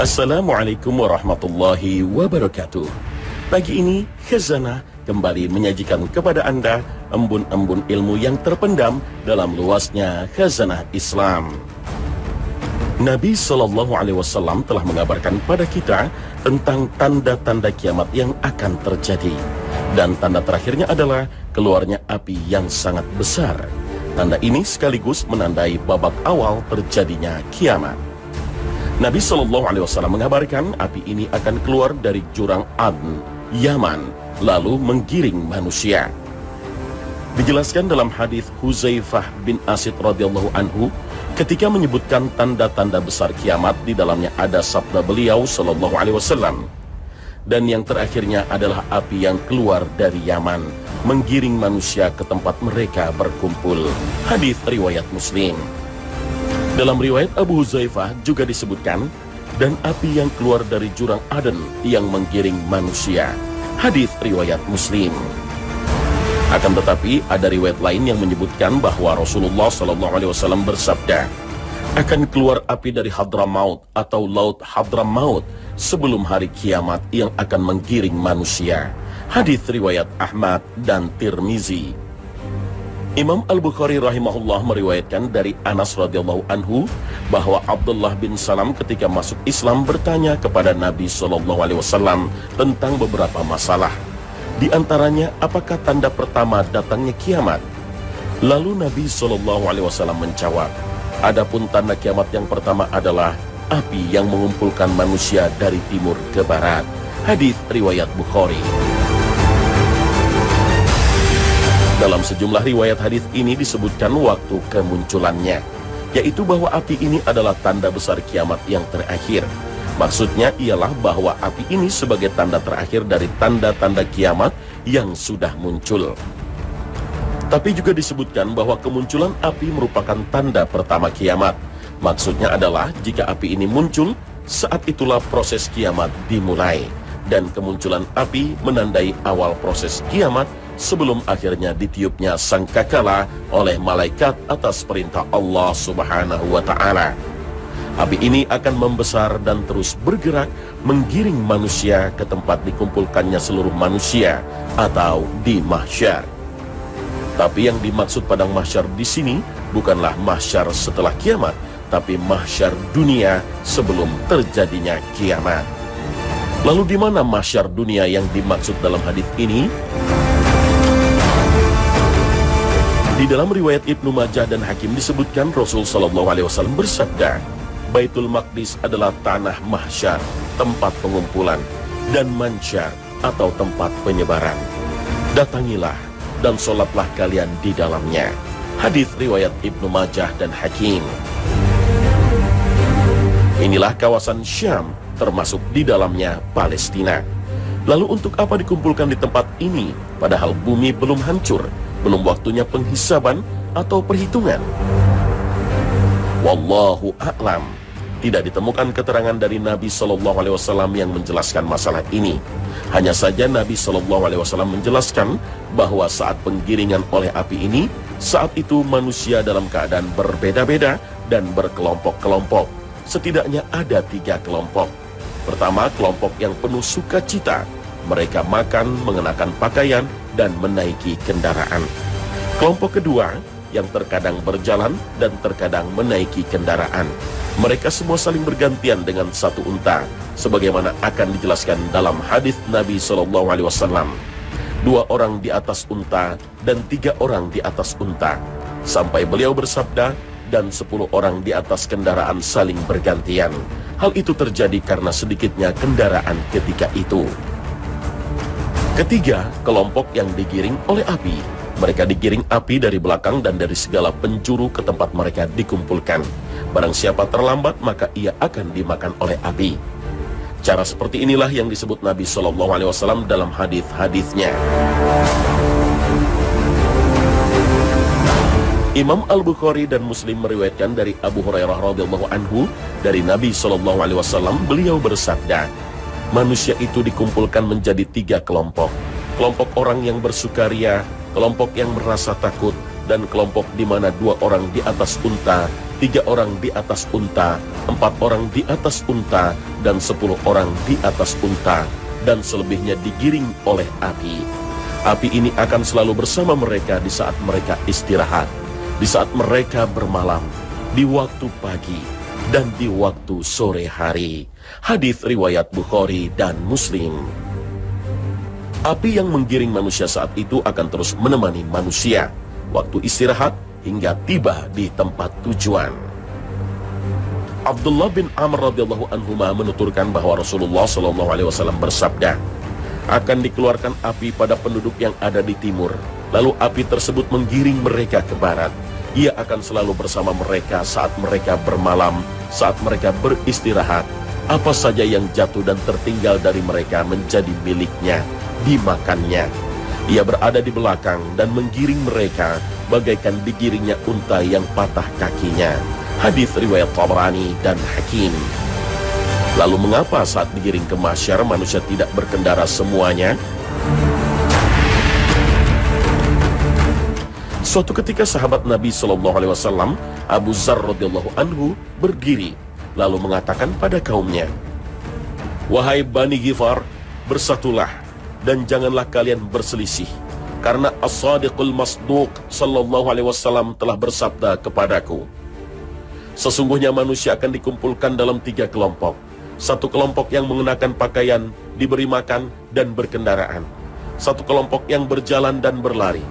Assalamualaikum warahmatullahi wabarakatuh. Pagi ini Khazanah kembali menyajikan kepada Anda embun-embun ilmu yang terpendam dalam luasnya khazanah Islam. Nabi SAW telah mengabarkan pada kita tentang tanda-tanda kiamat yang akan terjadi. Dan tanda terakhirnya adalah keluarnya api yang sangat besar. Tanda ini sekaligus menandai babak awal terjadinya kiamat. Nabi SAW mengabarkan api ini akan keluar dari jurang Adn, Yaman, lalu menggiring manusia. Dijelaskan dalam hadis Huzaifah bin Asid radhiyallahu anhu ketika menyebutkan tanda-tanda besar kiamat, di dalamnya ada sabda beliau sallallahu alaihi wasallam, dan yang terakhirnya adalah api yang keluar dari Yaman menggiring manusia ke tempat mereka berkumpul. Hadis riwayat Muslim. Dalam riwayat Abu Huzaifah juga disebutkan, dan api yang keluar dari jurang Aden yang menggiring manusia. Hadis riwayat Muslim. Akan tetapi ada riwayat lain yang menyebutkan bahwa Rasulullah SAW bersabda, akan keluar api dari Hadramaut atau Laut Hadramaut sebelum hari kiamat yang akan menggiring manusia. Hadis riwayat Ahmad dan Tirmizi. Imam Al-Bukhari rahimahullah meriwayatkan dari Anas radhiyallahu anhu bahwa Abdullah bin Salam ketika masuk Islam bertanya kepada Nabi SAW tentang beberapa masalah. Di antaranya, apakah tanda pertama datangnya kiamat? Lalu Nabi SAW menjawab, adapun tanda kiamat yang pertama adalah api yang mengumpulkan manusia dari timur ke barat. Hadis riwayat Bukhari. Dalam sejumlah riwayat hadis ini disebutkan waktu kemunculannya, yaitu bahwa api ini adalah tanda besar kiamat yang terakhir. Maksudnya ialah bahwa api ini sebagai tanda terakhir dari tanda-tanda kiamat yang sudah muncul. Tapi juga disebutkan bahwa kemunculan api merupakan tanda pertama kiamat. Maksudnya adalah jika api ini muncul, saat itulah proses kiamat dimulai. Dan kemunculan api menandai awal proses kiamat sebelum akhirnya ditiupnya sangkakala oleh malaikat atas perintah Allah Subhanahu wa Ta'ala. Api ini akan membesar dan terus bergerak menggiring manusia ke tempat dikumpulkannya seluruh manusia atau di mahsyar. Tapi yang dimaksud padang mahsyar di sini bukanlah mahsyar setelah kiamat, tapi mahsyar dunia sebelum terjadinya kiamat. Lalu di mana mahsyar dunia yang dimaksud dalam hadis ini? Di dalam riwayat Ibnu Majah dan Hakim disebutkan Rasul sallallahu alaihi wasallam bersabda, Baitul Maqdis adalah tanah mahsyar, tempat pengumpulan, dan mansyar atau tempat penyebaran. Datangilah dan sholatlah kalian di dalamnya. Hadis riwayat Ibnu Majah dan Hakim. Inilah kawasan Syam, termasuk di dalamnya Palestina. Lalu untuk apa dikumpulkan di tempat ini, padahal bumi belum hancur, belum waktunya penghisaban atau perhitungan? Wallahu a'lam. Tidak ditemukan keterangan dari Nabi SAW yang menjelaskan masalah ini. Hanya saja Nabi SAW menjelaskan bahwa saat penggiringan oleh api ini, saat itu manusia dalam keadaan berbeda-beda dan berkelompok-kelompok. Setidaknya ada 3 kelompok. Pertama, kelompok yang penuh sukacita. Mereka makan, mengenakan pakaian, dan menaiki kendaraan. Kelompok kedua, yang terkadang berjalan dan terkadang menaiki kendaraan. Mereka semua saling bergantian dengan satu unta, sebagaimana akan dijelaskan dalam hadis Nabi SAW. 2 orang di atas unta dan 3 orang di atas unta, sampai beliau bersabda, dan 10 orang di atas kendaraan saling bergantian. Hal itu terjadi karena sedikitnya kendaraan ketika itu. Ketiga, kelompok yang digiring oleh api. Mereka digiring api dari belakang dan dari segala penjuru ke tempat mereka dikumpulkan. Barang siapa terlambat, maka ia akan dimakan oleh api. Cara seperti inilah yang disebut Nabi SAW dalam hadis-hadisnya. Imam Al-Bukhari dan Muslim meriwayatkan dari Abu Hurairah radhiyallahu anhu dari Nabi SAW, beliau bersabda, manusia itu dikumpulkan menjadi 3 kelompok. Kelompok orang yang bersukaria, kelompok yang merasa takut, dan kelompok di mana 2 orang di atas unta, 3 orang di atas unta, 4 orang di atas unta, dan 10 orang di atas unta, dan selebihnya digiring oleh api. Api ini akan selalu bersama mereka di saat mereka istirahat, di saat mereka bermalam, di waktu pagi, dan di waktu sore hari. Hadis riwayat Bukhari dan Muslim. Api yang menggiring manusia saat itu akan terus menemani manusia waktu istirahat hingga tiba di tempat tujuan. Abdullah bin Amr radhiyallahu anhuma menuturkan bahwa Rasulullah shallallahu alaihi wasallam bersabda, akan dikeluarkan api pada penduduk yang ada di timur, lalu api tersebut menggiring mereka ke barat. Ia akan selalu bersama mereka saat mereka bermalam, saat mereka beristirahat. Apa saja yang jatuh dan tertinggal dari mereka menjadi miliknya, dimakannya. Ia berada di belakang dan menggiring mereka bagaikan digiringnya unta yang patah kakinya. Hadis riwayat Tabrani dan Hakim. Lalu mengapa saat digiring ke mahsyar manusia tidak berkendara semuanya? Suatu ketika sahabat Nabi Shallallahu Alaihi Wasallam Abu Dzar radhiyallahu anhu berdiri lalu mengatakan pada kaumnya, wahai Bani Ghifar, bersatulah dan janganlah kalian berselisih, karena As-Sadiqul Masduq Sallallahu Alaihi Wasallam telah bersabda kepadaku, sesungguhnya manusia akan dikumpulkan dalam 3 kelompok. Satu kelompok yang mengenakan pakaian, diberi makan dan berkendaraan. Satu kelompok yang berjalan dan berlari.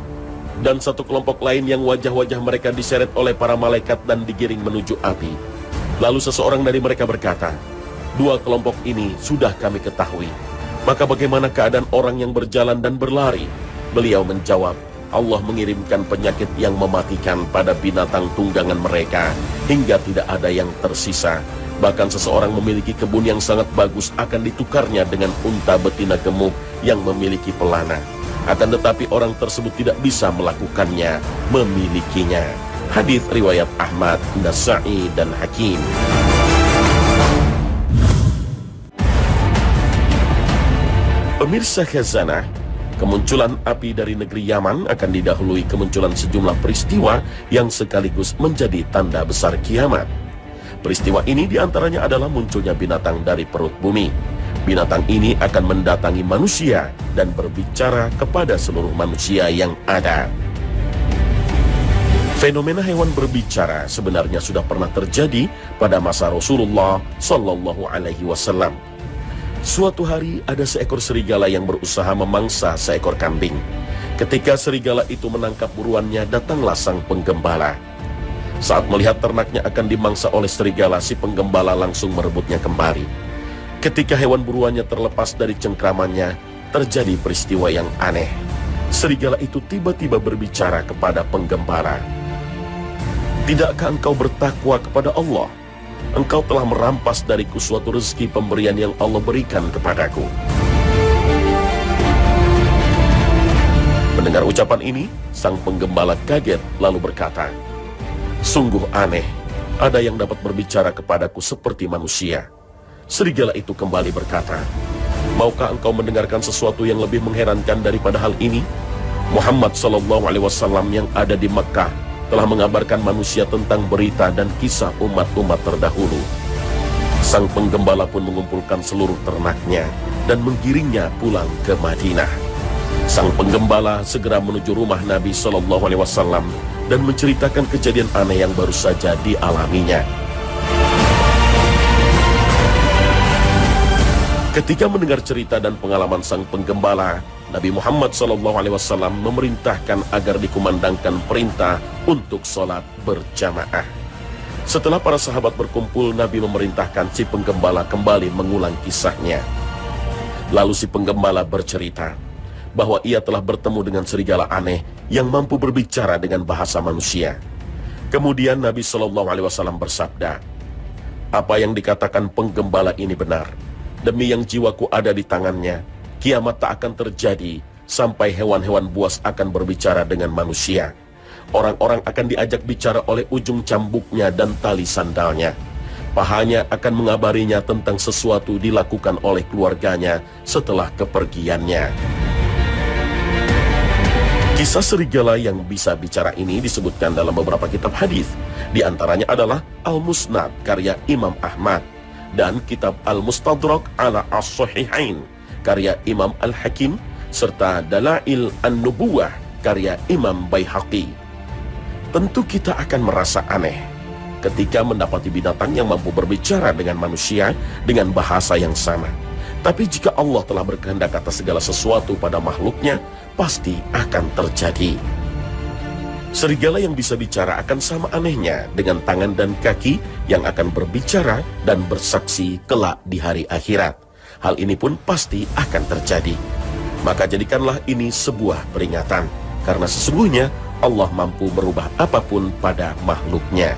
Dan satu kelompok lain yang wajah-wajah mereka diseret oleh para malaikat dan digiring menuju api. Lalu seseorang dari mereka berkata, 2 kelompok ini sudah kami ketahui. Maka bagaimana keadaan orang yang berjalan dan berlari? Beliau menjawab, Allah mengirimkan penyakit yang mematikan pada binatang tunggangan mereka, hingga tidak ada yang tersisa. Bahkan seseorang memiliki kebun yang sangat bagus akan ditukarnya dengan unta betina gemuk yang memiliki pelana. Akan tetapi orang tersebut tidak bisa melakukannya, memilikinya. Hadis riwayat Ahmad, Nasa'i dan Hakim. Pemirsa Khazanah, kemunculan api dari negeri Yaman akan didahului kemunculan sejumlah peristiwa yang sekaligus menjadi tanda besar kiamat. Peristiwa ini diantaranya adalah munculnya binatang dari perut bumi. Binatang ini akan mendatangi manusia dan berbicara kepada seluruh manusia yang ada. Fenomena hewan berbicara sebenarnya sudah pernah terjadi pada masa Rasulullah Sallallahu Alaihi Wasallam. Suatu hari ada seekor serigala yang berusaha memangsa seekor kambing. Ketika serigala itu menangkap buruannya, datanglah sang penggembala. Saat melihat ternaknya akan dimangsa oleh serigala, si penggembala langsung merebutnya kembali. Ketika hewan buruannya terlepas dari cengkramannya, terjadi peristiwa yang aneh. Serigala itu tiba-tiba berbicara kepada penggembala. Tidakkah engkau bertakwa kepada Allah? Engkau telah merampas dariku suatu rezeki pemberian yang Allah berikan kepadaku. Mendengar ucapan ini, sang penggembala kaget lalu berkata, sungguh aneh, ada yang dapat berbicara kepadaku seperti manusia. Serigala itu kembali berkata, maukah engkau mendengarkan sesuatu yang lebih mengherankan daripada hal ini? Muhammad Sallallahu Alaihi Wasallam yang ada di Mekah telah mengabarkan manusia tentang berita dan kisah umat-umat terdahulu. Sang penggembala pun mengumpulkan seluruh ternaknya dan menggiringnya pulang ke Madinah. Sang penggembala segera menuju rumah Nabi Sallallahu Alaihi Wasallam dan menceritakan kejadian aneh yang baru saja dialaminya. Ketika mendengar cerita dan pengalaman sang penggembala, Nabi Muhammad SAW memerintahkan agar dikumandangkan perintah untuk sholat berjamaah. Setelah para sahabat berkumpul, Nabi memerintahkan si penggembala kembali mengulang kisahnya. Lalu si penggembala bercerita bahwa ia telah bertemu dengan serigala aneh yang mampu berbicara dengan bahasa manusia. Kemudian Nabi SAW bersabda, apa yang dikatakan penggembala ini benar. Demi yang jiwaku ada di tangannya, kiamat tak akan terjadi sampai hewan-hewan buas akan berbicara dengan manusia. Orang-orang akan diajak bicara oleh ujung cambuknya dan tali sandalnya. Pahanya akan mengabarinya tentang sesuatu dilakukan oleh keluarganya setelah kepergiannya. Kisah serigala yang bisa bicara ini disebutkan dalam beberapa kitab hadis. Di antaranya adalah Al-Musnad karya Imam Ahmad dan kitab Al-Mustadrak ala As-Sahihain karya Imam Al-Hakim serta Dalail An-Nubuwah karya Imam Baihaqi. Tentu kita akan merasa aneh ketika mendapati binatang yang mampu berbicara dengan manusia dengan bahasa yang sama. Tapi jika Allah telah berkehendak atas segala sesuatu pada makhluknya, pasti akan terjadi. Serigala yang bisa bicara akan sama anehnya dengan tangan dan kaki yang akan berbicara dan bersaksi kelak di hari akhirat. Hal ini pun pasti akan terjadi. Maka jadikanlah ini sebuah peringatan, karena sesungguhnya Allah mampu merubah apapun pada makhluknya.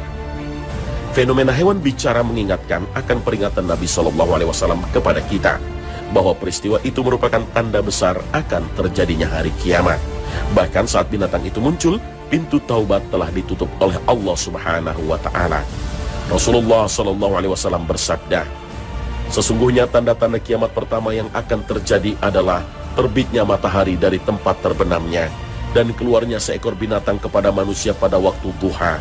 Fenomena hewan bicara mengingatkan akan peringatan Nabi SAW kepada kita, bahwa peristiwa itu merupakan tanda besar akan terjadinya hari kiamat. Bahkan saat binatang itu muncul, pintu taubat telah ditutup oleh Allah Subhanahu wa Ta'ala. Rasulullah SAW bersabda, sesungguhnya tanda-tanda kiamat pertama yang akan terjadi adalah terbitnya matahari dari tempat terbenamnya dan keluarnya seekor binatang kepada manusia pada waktu duha.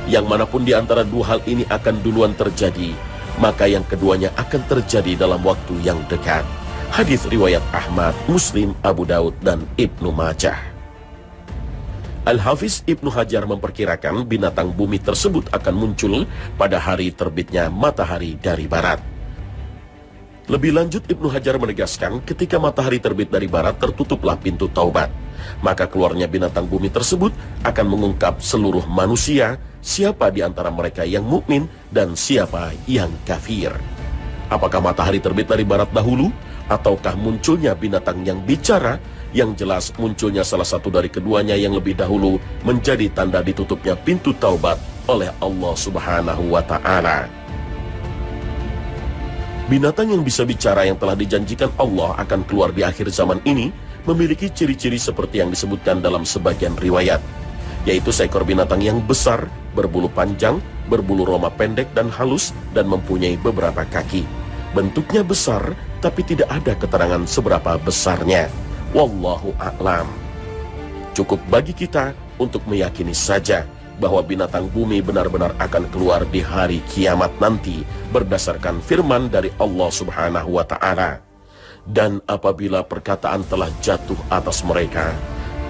Yang manapun di antara dua hal ini akan duluan terjadi, maka yang keduanya akan terjadi dalam waktu yang dekat. Hadis riwayat Ahmad, Muslim, Abu Daud, dan Ibnu Majah. Al-Hafiz Ibnu Hajar memperkirakan binatang bumi tersebut akan muncul pada hari terbitnya matahari dari barat. Lebih lanjut, Ibnu Hajar menegaskan ketika matahari terbit dari barat tertutuplah pintu taubat, maka keluarnya binatang bumi tersebut akan mengungkap seluruh manusia, siapa di antara mereka yang mukmin dan siapa yang kafir. Apakah matahari terbit dari barat dahulu, ataukah munculnya binatang yang bicara? Yang jelas munculnya salah satu dari keduanya yang lebih dahulu menjadi tanda ditutupnya pintu taubat oleh Allah Subhanahu wa Ta'ala. Binatang yang bisa bicara yang telah dijanjikan Allah akan keluar di akhir zaman ini memiliki ciri-ciri seperti yang disebutkan dalam sebagian riwayat, yaitu seekor binatang yang besar, berbulu panjang, berbulu roma pendek dan halus, dan mempunyai beberapa kaki. Bentuknya besar, tapi tidak ada keterangan seberapa besarnya. Wallahu a'lam. Cukup bagi kita untuk meyakini saja bahwa binatang bumi benar-benar akan keluar di hari kiamat nanti berdasarkan firman dari Allah Subhanahu wa Ta'ala. Dan apabila perkataan telah jatuh atas mereka,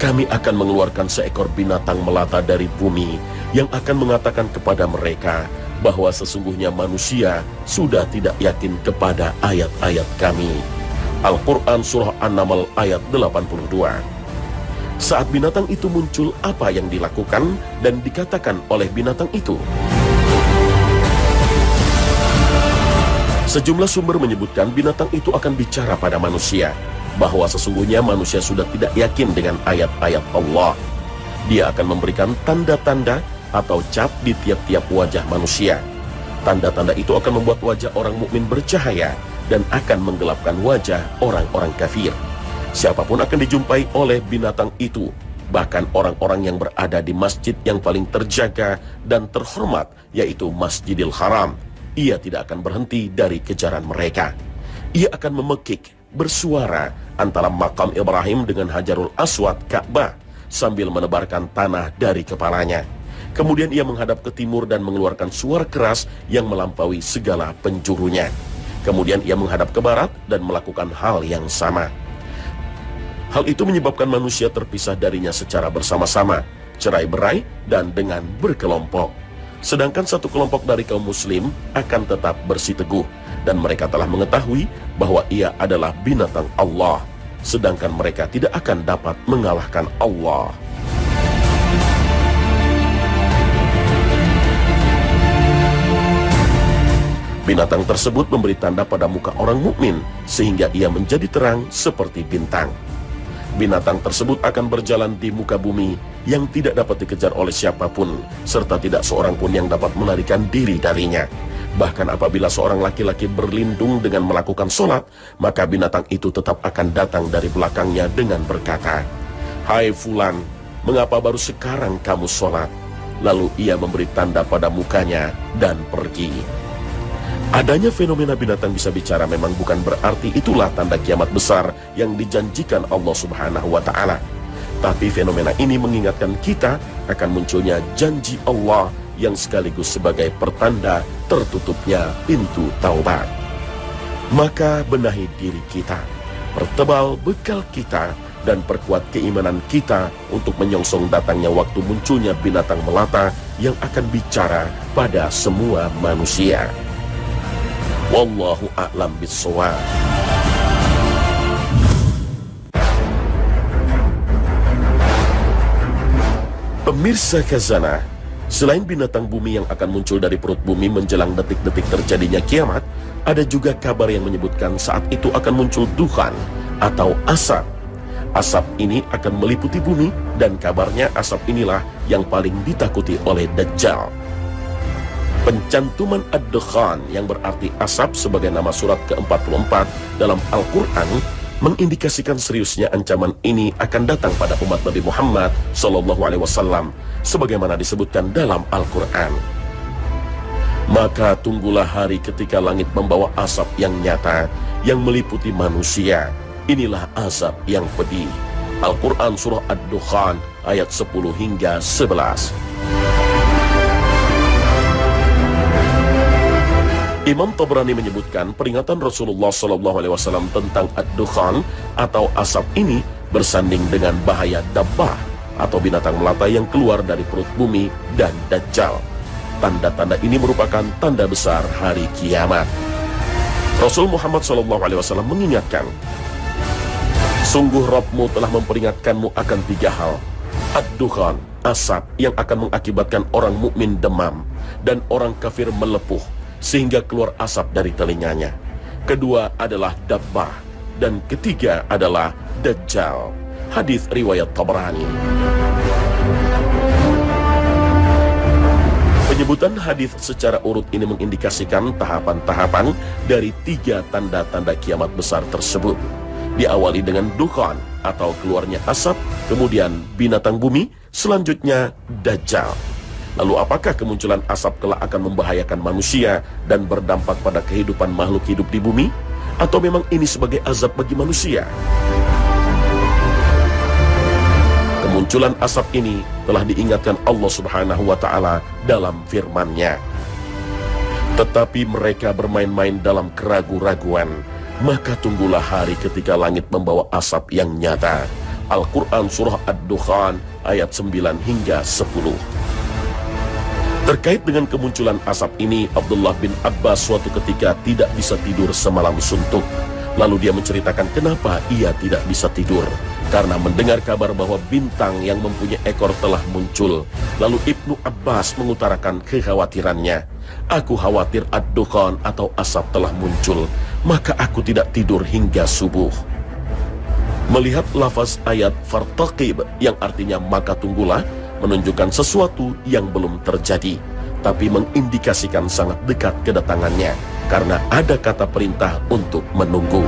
kami akan mengeluarkan seekor binatang melata dari bumi yang akan mengatakan kepada mereka bahwa sesungguhnya manusia sudah tidak yakin kepada ayat-ayat kami. Al-Quran Surah An-Naml ayat 82. Saat binatang itu muncul, apa yang dilakukan dan dikatakan oleh binatang itu? Sejumlah sumber menyebutkan binatang itu akan bicara pada manusia, bahwa sesungguhnya manusia sudah tidak yakin dengan ayat-ayat Allah. Dia akan memberikan tanda-tanda atau cap di tiap-tiap wajah manusia. Tanda-tanda itu akan membuat wajah orang mukmin bercahaya dan akan menggelapkan wajah orang-orang kafir. Siapapun akan dijumpai oleh binatang itu, bahkan orang-orang yang berada di masjid yang paling terjaga dan terhormat, yaitu Masjidil Haram. Ia tidak akan berhenti dari kejaran mereka. Ia akan memekik, bersuara antara makam Ibrahim dengan Hajarul Aswad Ka'bah sambil menebarkan tanah dari kepalanya. Kemudian ia menghadap ke timur dan mengeluarkan suara keras yang melampaui segala penjurunya. Kemudian ia menghadap ke barat dan melakukan hal yang sama. Hal itu menyebabkan manusia terpisah darinya secara bersama-sama, cerai-berai dan dengan berkelompok. Sedangkan satu kelompok dari kaum muslim akan tetap bersiteguh, dan mereka telah mengetahui bahwa ia adalah binatang Allah, sedangkan mereka tidak akan dapat mengalahkan Allah. Binatang tersebut memberi tanda pada muka orang mukmin sehingga ia menjadi terang seperti bintang. Binatang tersebut akan berjalan di muka bumi yang tidak dapat dikejar oleh siapapun, serta tidak seorang pun yang dapat melarikan diri darinya. Bahkan apabila seorang laki-laki berlindung dengan melakukan sholat, maka binatang itu tetap akan datang dari belakangnya dengan berkata, "Hai Fulan, mengapa baru sekarang kamu sholat?" Lalu ia memberi tanda pada mukanya dan pergi. Adanya fenomena binatang bisa bicara memang bukan berarti itulah tanda kiamat besar yang dijanjikan Allah Subhanahu wa Ta'ala. Tetapi fenomena ini mengingatkan kita akan munculnya janji Allah yang sekaligus sebagai pertanda tertutupnya pintu taubat. Maka benahi diri kita, pertebal bekal kita, dan perkuat keimanan kita untuk menyongsong datangnya waktu munculnya binatang melata yang akan bicara pada semua manusia. Wallahu a'lam bishawab. Pemirsa Khazanah, selain binatang bumi yang akan muncul dari perut bumi menjelang detik-detik terjadinya kiamat, ada juga kabar yang menyebutkan saat itu akan muncul dukhan atau asap. Asap ini akan meliputi bumi, dan kabarnya asap inilah yang paling ditakuti oleh Dajjal. Pencantuman ad-dukhan yang berarti asap sebagai nama surat ke-44 dalam Al-Quran mengindikasikan seriusnya ancaman ini akan datang pada umat Nabi Muhammad SAW, sebagaimana disebutkan dalam Al-Quran. Maka tunggulah hari ketika langit membawa asap yang nyata yang meliputi manusia. Inilah azab yang pedih. Al-Quran Surah Ad-Dukhan ayat 10 hingga 11. Imam Tabrani menyebutkan peringatan Rasulullah SAW tentang Ad-Dukhan atau asap ini bersanding dengan bahaya dabbah atau binatang melata yang keluar dari perut bumi dan Dajjal. Tanda-tanda ini merupakan tanda besar hari kiamat. Rasul Muhammad SAW mengingatkan, sungguh Rabbmu telah memperingatkanmu akan 3 hal. Ad-dukhan, asap yang akan mengakibatkan orang mukmin demam dan orang kafir melepuh sehingga keluar asap dari telinganya. Kedua adalah dabbah, dan ketiga adalah Dajjal. Hadis riwayat Tabrani. Penyebutan hadis secara urut ini mengindikasikan tahapan-tahapan dari 3 tanda-tanda kiamat besar tersebut. Diawali dengan dukhan atau keluarnya asap, kemudian binatang bumi, selanjutnya Dajjal. Lalu apakah kemunculan asap kelak akan membahayakan manusia dan berdampak pada kehidupan makhluk hidup di bumi? Atau memang ini sebagai azab bagi manusia? Kemunculan asap ini telah diingatkan Allah Subhanahu wa Ta'ala dalam firman-Nya. Tetapi mereka bermain-main dalam keraguan-raguan, maka tunggulah hari ketika langit membawa asap yang nyata. Al-Quran Surah Ad-Dukhan ayat 9 hingga 10. Terkait dengan kemunculan asap ini, Abdullah bin Abbas suatu ketika tidak bisa tidur semalam suntuk. Lalu dia menceritakan kenapa ia tidak bisa tidur, karena mendengar kabar bahwa bintang yang mempunyai ekor telah muncul. Lalu Ibnu Abbas mengutarakan kekhawatirannya, aku khawatir ad-dukhan atau asap telah muncul, maka aku tidak tidur hingga subuh. Melihat lafaz ayat fartaqib yang artinya maka tunggulah, menunjukkan sesuatu yang belum terjadi, tapi mengindikasikan sangat dekat kedatangannya, karena ada kata perintah untuk menunggu.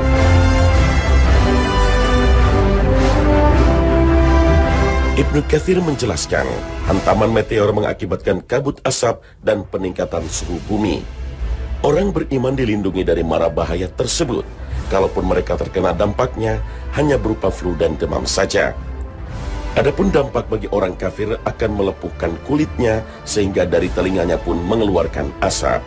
Ibnu Katsir menjelaskan, hantaman meteor mengakibatkan kabut asap dan peningkatan suhu bumi. Orang beriman dilindungi dari mara bahaya tersebut. Kalaupun mereka terkena dampaknya, hanya berupa flu dan demam saja. Adapun dampak bagi orang kafir akan melepuhkan kulitnya sehingga dari telinganya pun mengeluarkan asap.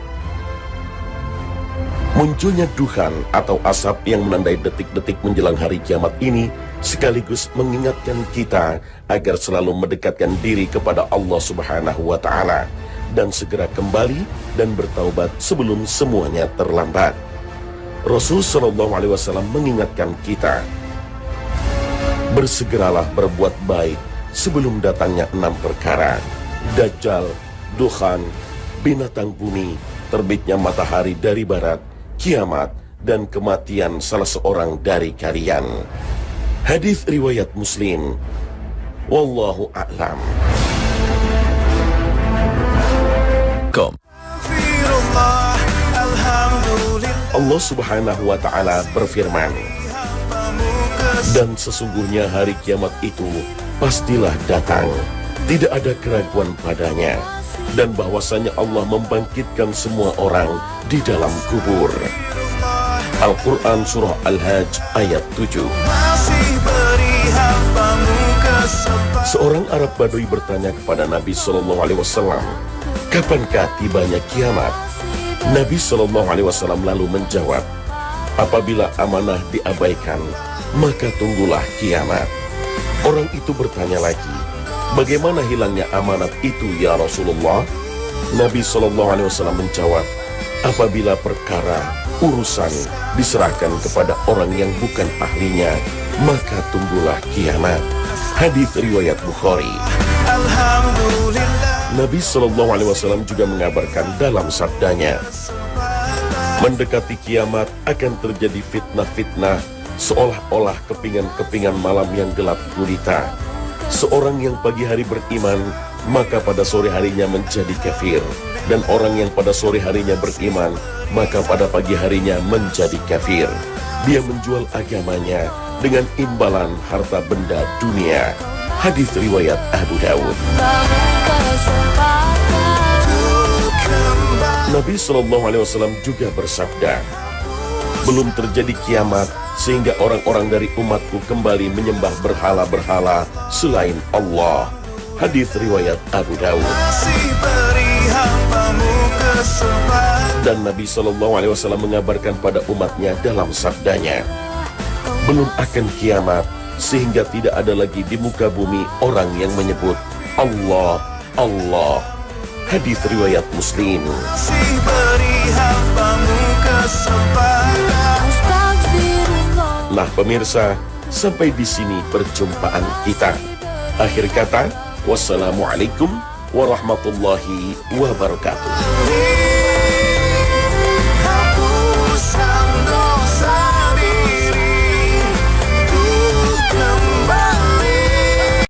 Munculnya dukhan atau asap yang menandai detik-detik menjelang hari kiamat ini sekaligus mengingatkan kita agar selalu mendekatkan diri kepada Allah Subhanahu wa Ta'ala dan segera kembali dan bertaubat sebelum semuanya terlambat. Rasul SAW mengingatkan kita, bersegeralah berbuat baik sebelum datangnya 6 perkara: Dajjal, dukhan, binatang bumi, terbitnya matahari dari barat, kiamat, dan kematian salah seorang dari kalian. Hadis riwayat Muslim. Wallahu a'lam. Allah Subhanahu wa Ta'ala berfirman, dan sesungguhnya hari kiamat itu pastilah datang, tidak ada keraguan padanya, dan bahwasanya Allah membangkitkan semua orang di dalam kubur. Al-Quran Surah Al-Hajj ayat 7. Seorang Arab Badui bertanya kepada Nabi SAW, kapankah tibanya kiamat? Nabi SAW lalu menjawab, apabila amanah diabaikan, maka tunggulah kiamat. Orang itu bertanya lagi, bagaimana hilangnya amanat itu ya Rasulullah? Nabi SAW menjawab, apabila perkara urusan diserahkan kepada orang yang bukan ahlinya, maka tunggulah kiamat. Hadis riwayat Bukhari. Nabi SAW juga mengabarkan dalam sabdanya, mendekati kiamat akan terjadi fitnah-fitnah seolah-olah kepingan-kepingan malam yang gelap gulita. Seorang yang pagi hari beriman, maka pada sore harinya menjadi kafir. Dan orang yang pada sore harinya beriman, maka pada pagi harinya menjadi kafir. Dia menjual agamanya dengan imbalan harta benda dunia. Hadis riwayat Abu Dawud. Nabi SAW juga bersabda, belum terjadi kiamat sehingga orang-orang dari umatku kembali menyembah berhala-berhala selain Allah. Hadis riwayat Abu Dawud. Dan Nabi SAW mengabarkan pada umatnya dalam sabdanya, belum akan kiamat sehingga tidak ada lagi di muka bumi orang yang menyebut Allah, Allah. Hadis riwayat Muslim. Nah pemirsa, sampai di sini perjumpaan kita. Akhir kata, wassalamualaikum warahmatullahi wabarakatuh.